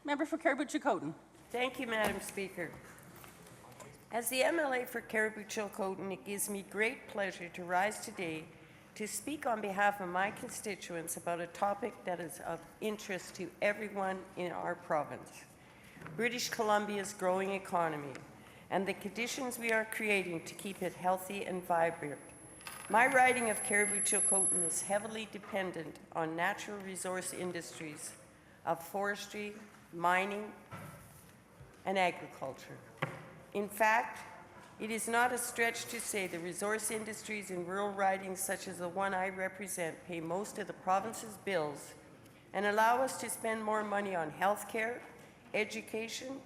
Member for Caribou-Chilcotin. Thank you, Madam Speaker. As the MLA for Caribou-Chilcotin, it gives me great pleasure to rise today to speak on behalf of my constituents about a topic that is of interest to everyone in our province, British Columbia's growing economy, and the conditions we are creating to keep it healthy and vibrant. My riding of Caribou-Chilcotin is heavily dependent on natural resource industries of forestry, mining, and agriculture. In fact, it is not a stretch to say the resource industries in rural ridings such as the one I represent pay most of the province's bills and allow us to spend more money on healthcare, education,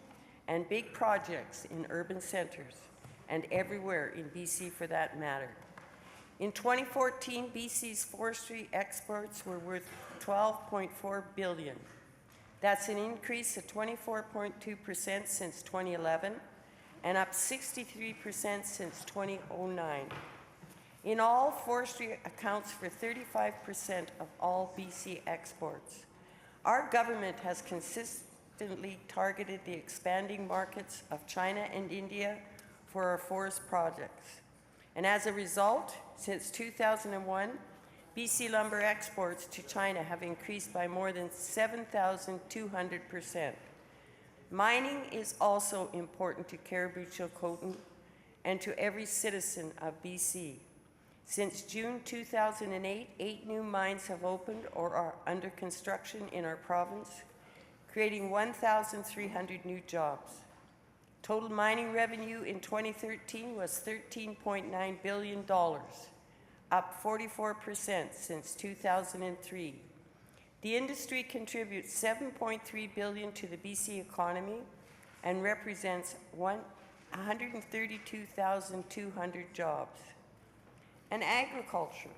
and big projects in urban centres, and everywhere in BC for that matter. In 2014, BC's forestry exports were worth $12.4 billion. That's an increase of 24.2% since 2011 and up 63% since 2009. In all, forestry accounts for 35% of all BC exports. Our government has consistently targeted the expanding markets of China and India for our forest projects. And as a result, since 2001, BC lumber exports to China have increased by more than 7,200%. Mining is also important to Caribou-Chilcotin and to every citizen of BC. Since June 2008, 8 new mines have opened or are under construction in our province, creating 1,300 new jobs. Total mining revenue in 2013 was $13.9 billion, up 44% since 2003. The industry contributes $7.3 billion to the BC economy and represents 132,200 jobs. And agriculture.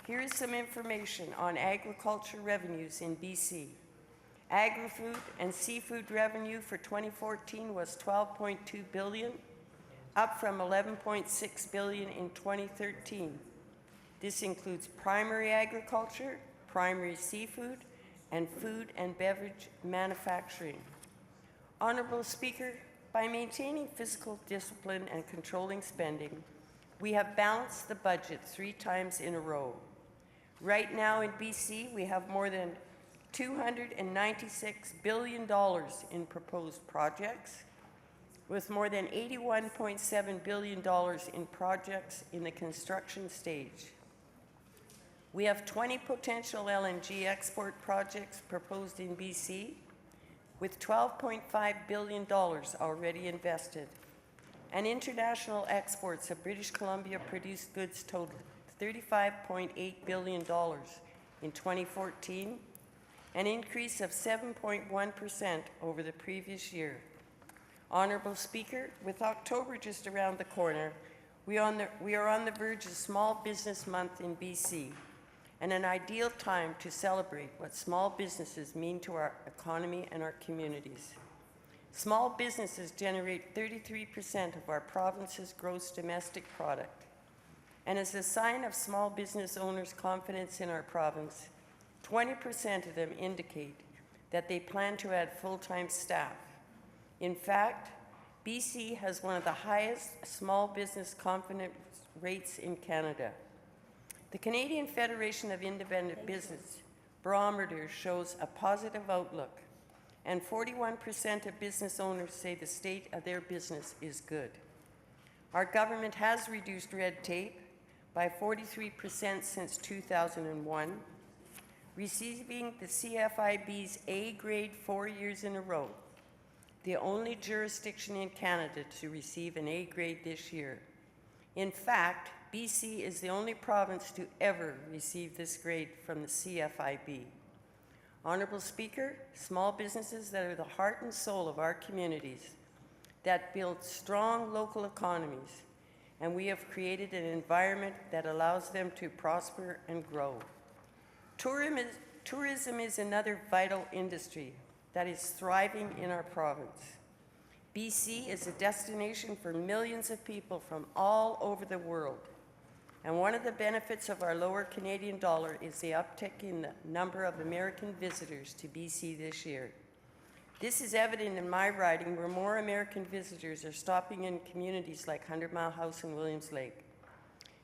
Here is some information on agriculture revenues in BC. Agri-food and seafood revenue for 2014 was $12.2 billion, up from $11.6 billion in 2013. This includes primary agriculture, primary seafood, and food and beverage manufacturing. Honourable Speaker, by maintaining fiscal discipline and controlling spending, we have balanced the budget 3 times in a row. Right now in BC, we have more than $296 billion in proposed projects, with more than $81.7 billion in projects in the construction stage. We have 20 potential LNG export projects proposed in BC, with $12.5 billion already invested. And international exports of British Columbia produced goods totaled $35.8 billion in 2014, an increase of 7.1% over the previous year. Honourable Speaker, with October just around the corner, we are on the verge of Small Business Month in BC, and an ideal time to celebrate what small businesses mean to our economy and our communities. Small businesses generate 33% of our province's gross domestic product, and as a sign of small business owners' confidence in our province, 20% of them indicate that they plan to add full-time staff. In fact, BC has one of the highest small business confidence rates in Canada. The Canadian Federation of Independent Business barometer shows a positive outlook, and 41% of business owners say the state of their business is good. Our government has reduced red tape by 43% since 2001, receiving the CFIB's A grade 4 years in a row, the only jurisdiction in Canada to receive an A grade this year. In fact, BC is the only province to ever receive this grade from the CFIB. Honourable Speaker, small businesses that are the heart and soul of our communities, that build strong local economies, and we have created an environment that allows them to prosper and grow. Tourism is another vital industry that is thriving in our province. BC is a destination for millions of people from all over the world. And one of the benefits of our lower Canadian dollar is the uptick in the number of American visitors to BC this year. This is evident in my riding, where more American visitors are stopping in communities like 100 Mile House and Williams Lake.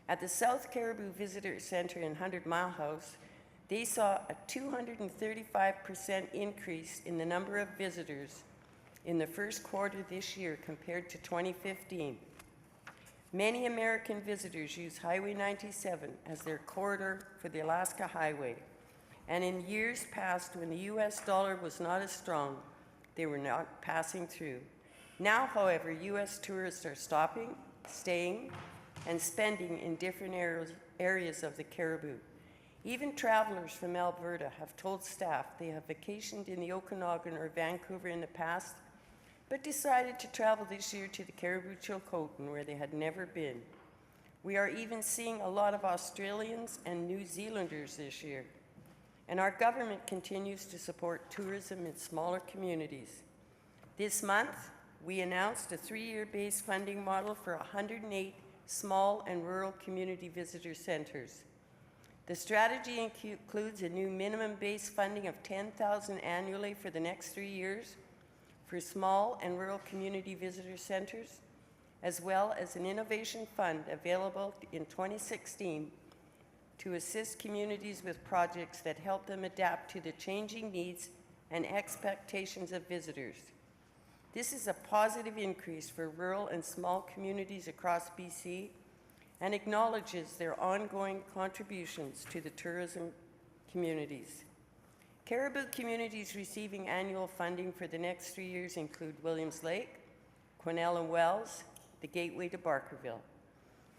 At the South Caribou Visitor Center in 100 Mile House, they saw a 235% increase in the number of visitors in the first quarter this year compared to 2015. Many American visitors use Highway 97 as their corridor for the Alaska Highway. And in years past, when the US dollar was not as strong, they were not passing through. Now, however, US tourists are stopping, staying, and spending in different areas of the Caribou. Even travelers from Alberta have told staff they have vacationed in the Okanagan or Vancouver in the past, but decided to travel this year to the Caribou Chilcotin, where they had never been. We are even seeing a lot of Australians and New Zealanders this year. And our government continues to support tourism in smaller communities. This month, we announced a 3-year base funding model for 108 small and rural community visitor centers. The strategy includes a new minimum base funding of $10,000 annually for the next 3 years for small and rural community visitor centers, as well as an innovation fund available in 2016 to assist communities with projects that help them adapt to the changing needs and expectations of visitors. This is a positive increase for rural and small communities across BC and acknowledges their ongoing contributions to the tourism communities. Caribou communities receiving annual funding for the next 3 years include Williams Lake, Quesnel and Wells, the Gateway to Barkerville.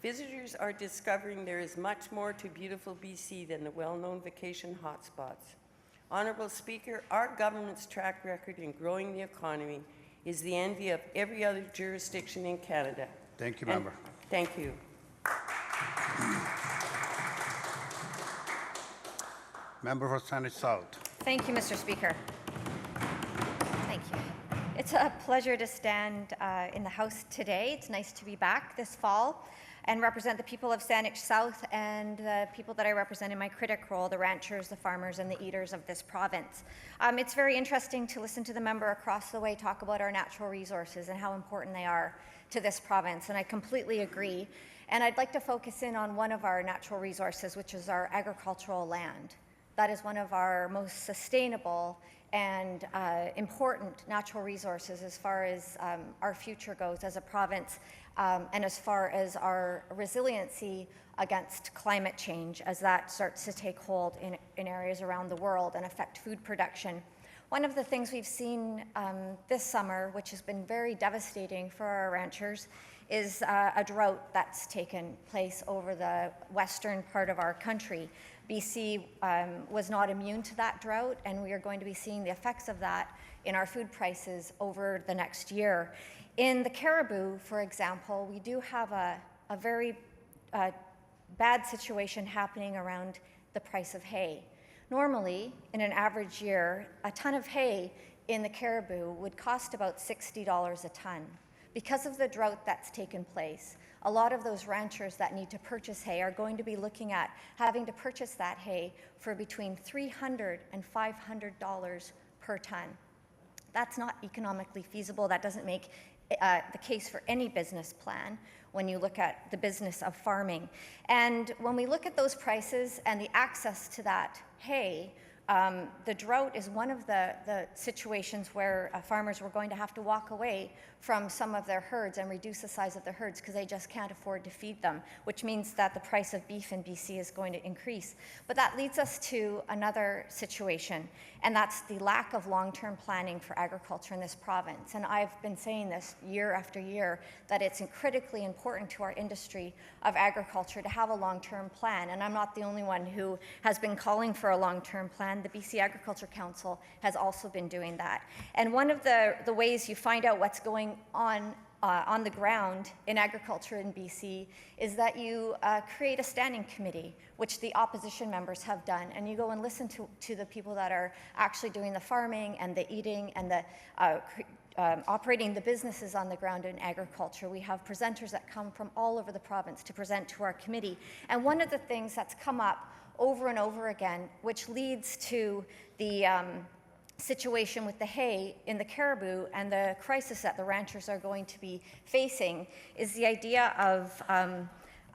Visitors are discovering there is much more to beautiful BC than the well-known vacation hotspots. Honourable Speaker, our government's track record in growing the economy is the envy of every other jurisdiction in Canada. Thank you, Member. Thank you. Member for Saanich South. Thank you, Mr. Speaker. Thank you. It's a pleasure to stand in the House today. It's nice to be back this fall and represent the people of Saanich South and the people that I represent in my critic role, the ranchers, the farmers, and the eaters of this province. It's very interesting to listen to the member across the way talk about our natural resources and how important they are to this province, and I completely agree. And I'd like to focus in on one of our natural resources, which is our agricultural land. That is one of our most sustainable and important natural resources as far as our future goes as a province, and as far as our resiliency against climate change as that starts to take hold in areas around the world and affect food production. One of the things we've seen this summer, which has been very devastating for our ranchers, is a drought that's taken place over the western part of our country. BC was not immune to that drought, and we are going to be seeing the effects of that in our food prices over the next year. In the Caribou, for example, we do have a very bad situation happening around the price of hay. Normally, in an average year, a ton of hay in the Caribou would cost about $60 a ton. Because of the drought that's taken place, a lot of those ranchers that need to purchase hay are going to be looking at having to purchase that hay for between $300 and $500 per ton. That's not economically feasible. That doesn't make the case for any business plan when you look at the business of farming. And when we look at those prices and the access to that hay, the drought is one of the situations where farmers were going to have to walk away from some of their herds and reduce the size of their herds because they just can't afford to feed them, which means that the price of beef in BC is going to increase. But that leads us to another situation, and that's the lack of long-term planning for agriculture in this province. And I've been saying this year after year, that it's critically important to our industry of agriculture to have a long-term plan. And I'm not the only one who has been calling for a long-term plan. The BC Agriculture Council has also been doing that. And one of the ways you find out what's going on the ground in agriculture in BC is that you create a standing committee, which the opposition members have done, and you go and listen to the people that are actually doing the farming and the eating and the operating the businesses on the ground in agriculture. We have presenters that come from all over the province to present to our committee. And one of the things that's come up over and over again, which leads to the situation with the hay in the Caribou and the crisis that the ranchers are going to be facing is the idea of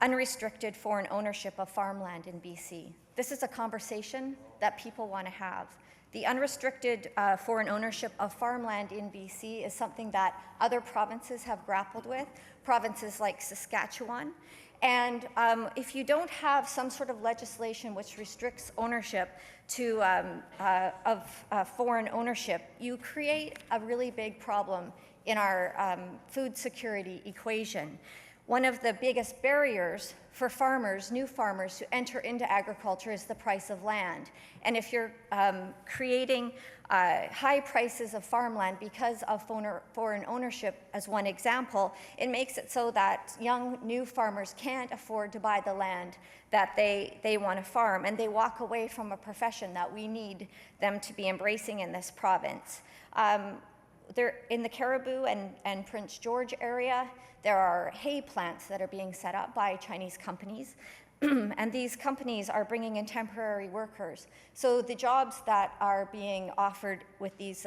unrestricted foreign ownership of farmland in BC. This is a conversation that people want to have. The unrestricted foreign ownership of farmland in BC is something that other provinces have grappled with, provinces like Saskatchewan. And if you don't have some sort of legislation which restricts ownership of foreign ownership, you create a really big problem in our food security equation. One of the biggest barriers for farmers, new farmers, to enter into agriculture is the price of land. And if you're creating high prices of farmland because of foreign ownership, as one example, it makes it so that young, new farmers can't afford to buy the land that they want to farm, and they walk away from a profession that we need them to be embracing in this province. In the Caribou and Prince George area, there are hay plants that are being set up by Chinese companies, and these companies are bringing in temporary workers. So the jobs that are being offered with these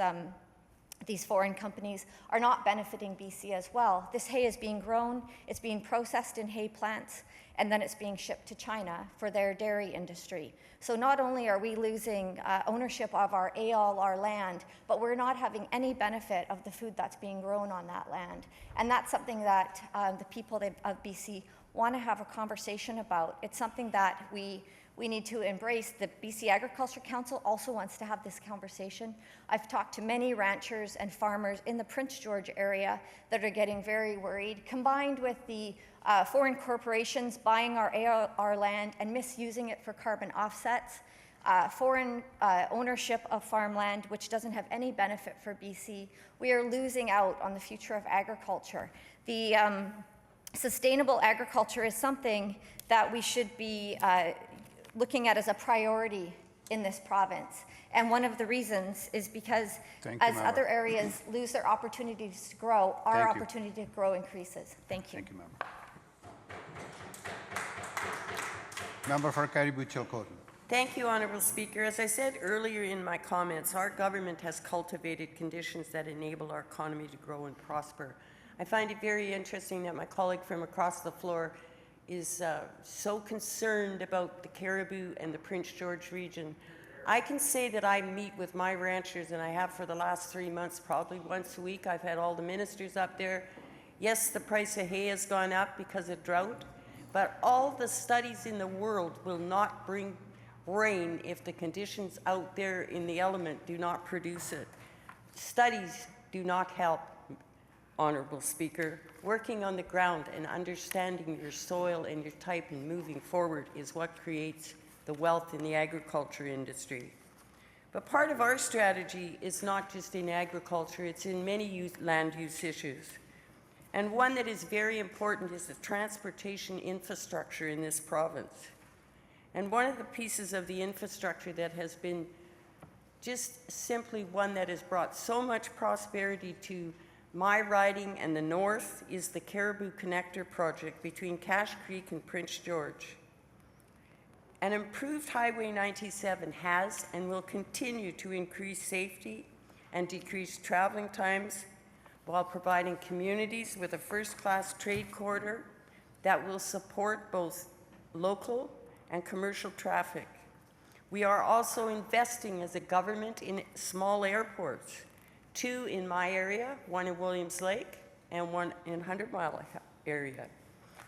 foreign companies are not benefiting BC as well. This hay is being grown, it's being processed in hay plants, and then it's being shipped to China for their dairy industry. So not only are we losing ownership of our land, but we're not having any benefit of the food that's being grown on that land. And that's something that the people of BC want to have a conversation about. It's something that we need to embrace. The BC Agriculture Council also wants to have this conversation. I've talked to many ranchers and farmers in the Prince George area that are getting very worried, combined with the foreign corporations buying our land and misusing it for carbon offsets, foreign ownership of farmland, which doesn't have any benefit for BC. We are losing out on the future of agriculture. The sustainable agriculture is something that we should be looking at as a priority in this province. And one of the reasons is because as other areas lose their opportunities to grow, our opportunity to grow increases. Thank you. Thank you, Member. Member for Caribou Chilcotin. Thank you, Honourable Speaker. As I said earlier in my comments, our government has cultivated conditions that enable our economy to grow and prosper. I find it very interesting that my colleague from across the floor is so concerned about the Caribou and the Prince George region. I can say that I meet with my ranchers, and I have for the last 3 months, probably once a week. I've had all the ministers up there. Yes, the price of hay has gone up because of drought, but all the studies in the world will not bring rain if the conditions out there in the element do not produce it. Studies do not help, Honourable Speaker. Working on the ground and understanding your soil and your type and moving forward is what creates the wealth in the agriculture industry. But part of our strategy is not just in agriculture, it's in many land use issues. And one that is very important is the transportation infrastructure in this province. And one of the pieces of the infrastructure that has been just simply one that has brought so much prosperity to my riding and the north is the Caribou Connector project between Cache Creek and Prince George. An improved Highway 97 has and will continue to increase safety and decrease traveling times while providing communities with a first-class trade corridor that will support both local and commercial traffic. We are also investing as a government in small airports, 2 in my area, 1 in Williams Lake and 1 in 100 Mile area.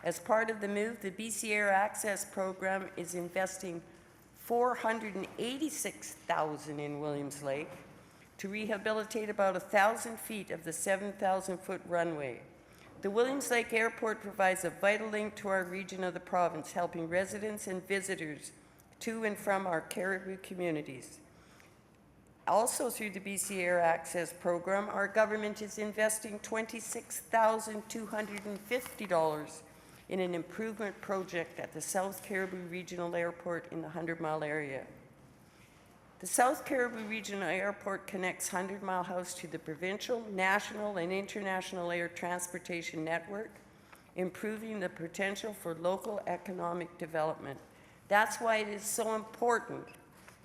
As part of the move, the BC Air Access Program is investing $486,000 in Williams Lake to rehabilitate about 1,000 feet of the 7,000-foot runway. The Williams Lake Airport provides a vital link to our region of the province, helping residents and visitors to and from our Caribou communities. Also through the BC Air Access Program, our government is investing $26,250 in an improvement project at the South Caribou Regional Airport in the 100 Mile area. The South Caribou Regional Airport connects 100 Mile House to the provincial, national, and international air transportation network, improving the potential for local economic development. That's why it is so important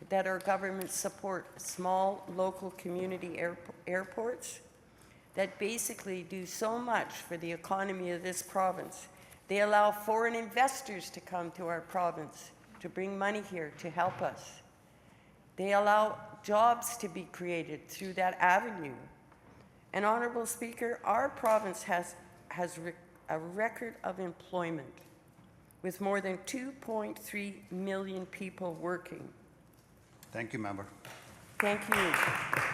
that our government support small local community airports that basically do so much for the economy of this province. They allow foreign investors to come to our province, to bring money here to help us. They allow jobs to be created through that avenue. And Honourable Speaker, our province has a record of employment with more than 2.3 million people working. Thank you, member. Thank you.